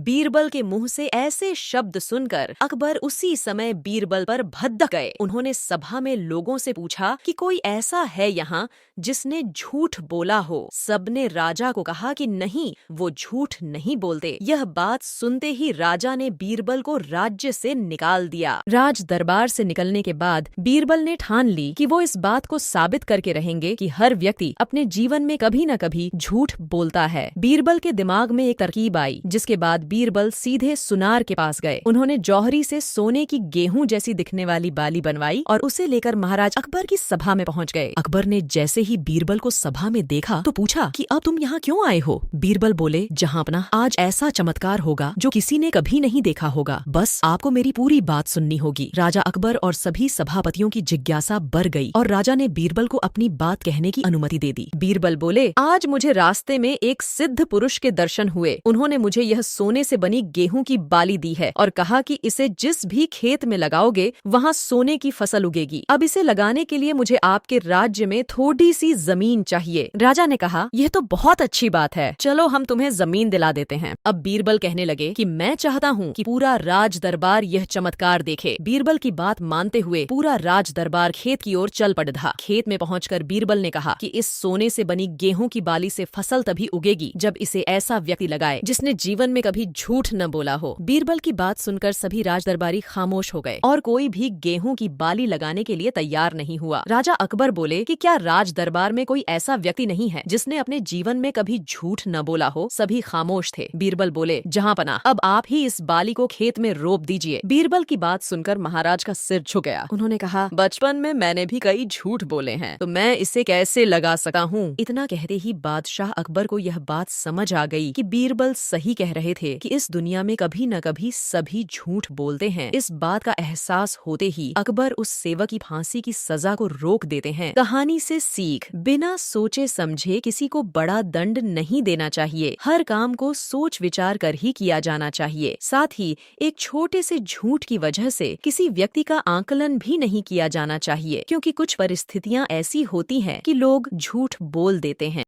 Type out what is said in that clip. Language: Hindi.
बीरबल के मुंह से ऐसे शब्द सुनकर अकबर उसी समय बीरबल पर भड़क गए। उन्होंने सभा में लोगों से पूछा कि कोई ऐसा है यहाँ जिसने झूठ बोला हो। सबने राजा को कहा कि नहीं, वो झूठ नहीं बोलते। यह बात सुनते ही राजा ने बीरबल को राज्य से निकाल दिया। राज दरबार से निकलने के बाद बीरबल ने ठान ली कि वो इस बात को साबित करके रहेंगे कि हर व्यक्ति अपने जीवन में कभी न कभी झूठ बोलता है। बीरबल के दिमाग में एक तरकीब आई, जिसके बाद बीरबल सीधे सुनार के पास गए। उन्होंने जौहरी से सोने की गेहूं जैसी दिखने वाली बाली बनवाई और उसे लेकर महाराज अकबर की सभा में पहुंच गए। अकबर ने जैसे ही बीरबल को सभा में देखा तो पूछा कि अब तुम यहाँ क्यों आए हो? बीरबल बोले, जहांपना, आज ऐसा चमत्कार होगा जो किसी ने कभी नहीं देखा होगा। बस आपको मेरी पूरी बात सुननी होगी। राजा अकबर और सभी सभापतियों की जिज्ञासा बढ़ गई और राजा ने बीरबल को अपनी बात कहने की अनुमति दे दी। बीरबल बोले, आज मुझे रास्ते में एक सिद्ध पुरुष के दर्शन हुए। उन्होंने मुझे यह सोने से बनी गेहूं की बाली दी है और कहा कि इसे जिस भी खेत में लगाओगे वहाँ सोने की फसल उगेगी। अब इसे लगाने के लिए मुझे आपके राज्य में थोड़ी सी जमीन चाहिए। राजा ने कहा, यह तो बहुत अच्छी बात है, चलो हम तुम्हें जमीन दिला देते हैं। अब बीरबल कहने लगे कि मैं चाहता हूँ कि पूरा राज दरबार यह चमत्कार देखे। बीरबल की बात मानते हुए पूरा राज दरबार खेत की ओर चल पड़ा। खेत में पहुंचकर बीरबल ने कहा कि इस सोने से बनी गेहूं की बाली से फसल तभी उगेगी जब इसे ऐसा व्यक्ति लगाए जिसने जीवन में कभी झूठ न बोला हो। बीरबल की बात सुनकर सभी राज दरबारी खामोश हो गए और कोई भी गेहूं की बाली लगाने के लिए तैयार नहीं हुआ। राजा अकबर बोले कि क्या राज दरबार में कोई ऐसा व्यक्ति नहीं है जिसने अपने जीवन में कभी झूठ न बोला हो? सभी खामोश थे। बीरबल बोले, जहांपना, अब आप ही इस बाली को खेत में रोप दीजिए। बीरबल की बात सुनकर महाराज का सिर झुक गया। उन्होंने कहा, बचपन में मैंने भी कई झूठ बोले हैं, तो मैं इसे कैसे लगा सकता हूँ? इतना कहते ही बादशाह अकबर को यह बात समझ आ गई कि बीरबल सही कह रहे थे कि इस दुनिया में कभी न कभी सभी झूठ बोलते हैं। इस बात का एहसास होते ही अकबर उस सेवक की फांसी की सजा को रोक देते हैं। कहानी से सीख, बिना सोचे समझे किसी को बड़ा दंड नहीं देना चाहिए। हर काम को सोच विचार कर ही किया जाना चाहिए। साथ ही एक छोटे से झूठ की वजह से किसी व्यक्ति का आकलन भी नहीं किया जाना चाहिए, क्योंकि कुछ परिस्थितियां ऐसी होती हैं कि लोग झूठ बोल देते हैं।